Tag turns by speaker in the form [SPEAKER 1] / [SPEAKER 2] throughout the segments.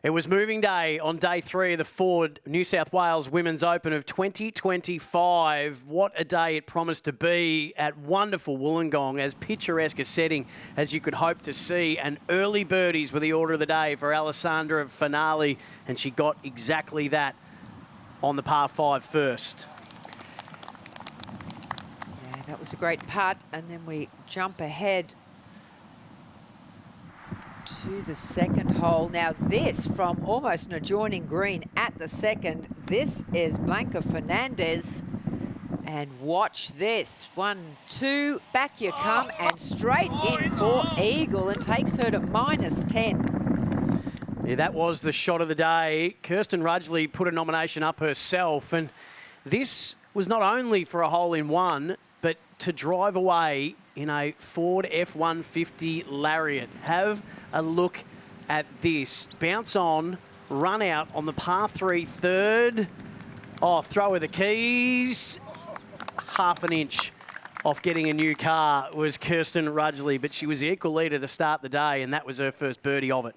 [SPEAKER 1] It was moving day on day 3 of the Ford New South Wales Women's Open of 2025. What a day it promised to be at wonderful Wollongong, as picturesque a setting as you could hope to see. And early birdies were the order of the day for Alessandra Fanali, and she got exactly that on the par 5 first.
[SPEAKER 2] Yeah, that was a great putt. And then we jump ahead to the second hole. Now this from almost an adjoining green at the second. This is Blanca Fernandez. And watch this. 1, 2, back you come and straight in for eagle and takes her to -10.
[SPEAKER 1] Yeah, that was the shot of the day. Kirsten Rudgeley put a nomination up herself, and this was not only for a hole-in-one, but to drive away in a Ford F-150 Lariat. Have a look at this. Bounce on, run out on the par 3 third. Oh, throw her the keys. Half an inch off getting a new car was Kirsten Rudgeley, but she was the equal leader to start the day, and that was her first birdie of it.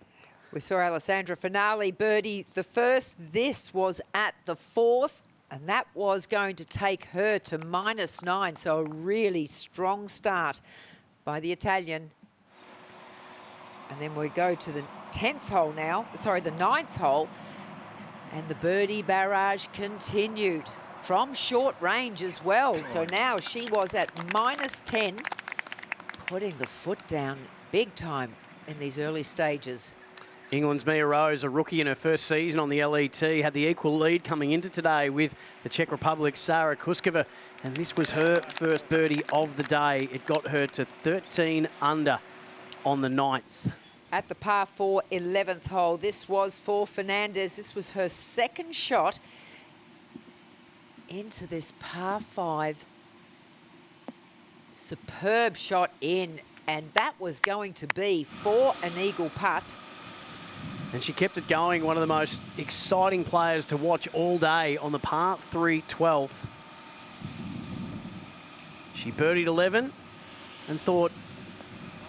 [SPEAKER 2] We saw Alessandra Fanali birdie the first. This was at the 4th. And that was going to take her to -9. So a really strong start by the Italian. And then we go to the 10th hole now. Sorry, the 9th hole. And the birdie barrage continued from short range as well. So now she was at -10, putting the foot down big time in these early stages.
[SPEAKER 1] England's Mimi Rhodes, a rookie in her first season on the LET, had the equal lead coming into today with the Czech Republic's Sara Kouskova, and this was her first birdie of the day. It got her to 13 under on the 9th.
[SPEAKER 2] At the par 4 11th hole, this was for Fernandez. This was her second shot into this par 5. Superb shot in, and that was going to be for an eagle putt.
[SPEAKER 1] And she kept it going, one of the most exciting players to watch all day on the par 3 12th. She birdied 11 and thought,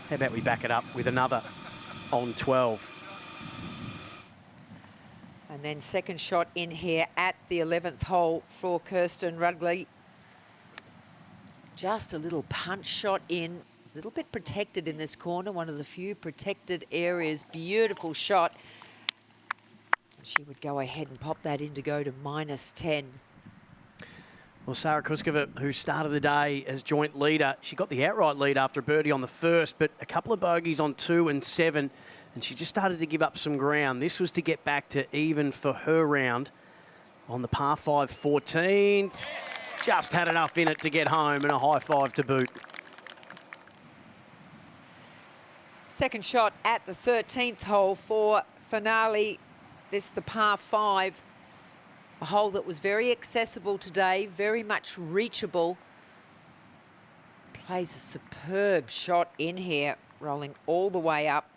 [SPEAKER 1] how about we back it up with another on 12.
[SPEAKER 2] And then second shot in here at the 11th hole for Kirsten Rudgeley. Just a little punch shot in. A little bit protected in this corner, one of the few protected areas. Beautiful shot. She would go ahead and pop that in to go to -10.
[SPEAKER 1] Well, Sara Kouskova, who started the day as joint leader, she got the outright lead after a birdie on the first, but a couple of bogeys on 2 and 7, and she just started to give up some ground. This was to get back to even for her round on the par 5 14. Just had enough in it to get home, and a high five to boot.
[SPEAKER 2] Second shot at the 13th hole for Fanali. This the par 5. A hole that was very accessible today, very much reachable. Plays a superb shot in here, rolling all the way up.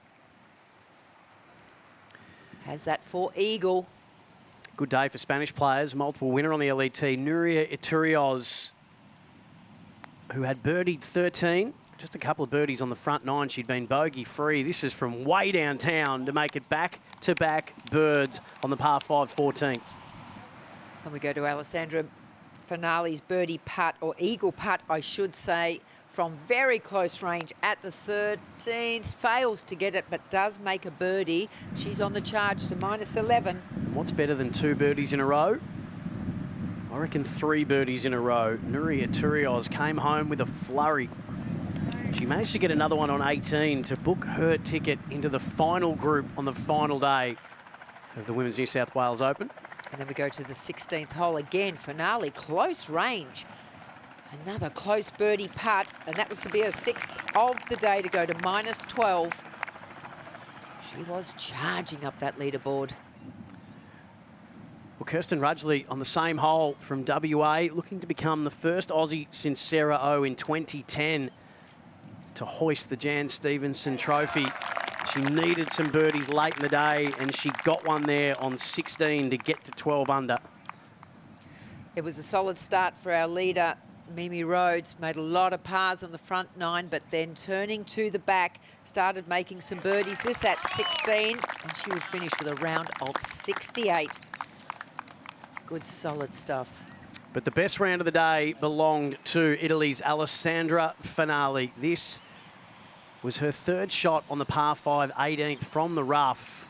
[SPEAKER 2] Has that for eagle.
[SPEAKER 1] Good day for Spanish players. Multiple winner on the LET, Nuria Iturrioz, who had birdied 13. Just a couple of birdies on the front 9. She'd been bogey-free. This is from way downtown to make it back-to-back birds on the par 5 14th.
[SPEAKER 2] And we go to Alessandra Fanali's birdie putt, or eagle putt, I should say, from very close range at the 13th. Fails to get it, but does make a birdie. She's on the charge to -11.
[SPEAKER 1] What's better than 2 birdies in a row? I reckon 3 birdies in a row. Nuria Iturrioz came home with a flurry. She managed to get another one on 18 to book her ticket into the final group on the final day of the Women's New South Wales Open.
[SPEAKER 2] And then we go to the 16th hole again. Fanali, close range. Another close birdie putt, and that was to be her 6th of the day to go to -12. She was charging up that leaderboard.
[SPEAKER 1] Well, Kirsten Rudgeley on the same hole from WA, looking to become the first Aussie since Sarah O in 2010 to hoist the Jan Stevenson Trophy. She needed some birdies late in the day, and she got one there on 16 to get to 12 under.
[SPEAKER 2] It was a solid start for our leader, Mimi Rhodes made a lot of pars on the front 9, but then turning to the back, started making some birdies. This at 16, and she would finish with a round of 68. Good, solid stuff.
[SPEAKER 1] But the best round of the day belonged to Italy's Alessandra Fanali. This was her third shot on the par 5, 18th from the rough.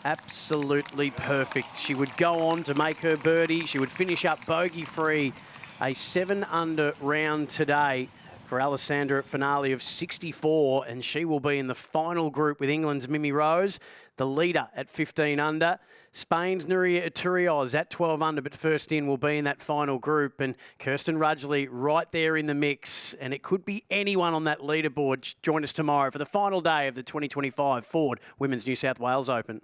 [SPEAKER 1] Absolutely perfect. She would go on to make her birdie. She would finish up bogey-free. A 7-under round today for Alessandra Fanali of 64, and she will be in the final group with England's Mimi Rhodes, the leader at 15 under. Spain's Nuria Iturrioz at 12 under, but first in will be in that final group. And Kirsten Rudgeley right there in the mix. And it could be anyone on that leaderboard. Join us tomorrow for the final day of the 2025 Ford Women's New South Wales Open.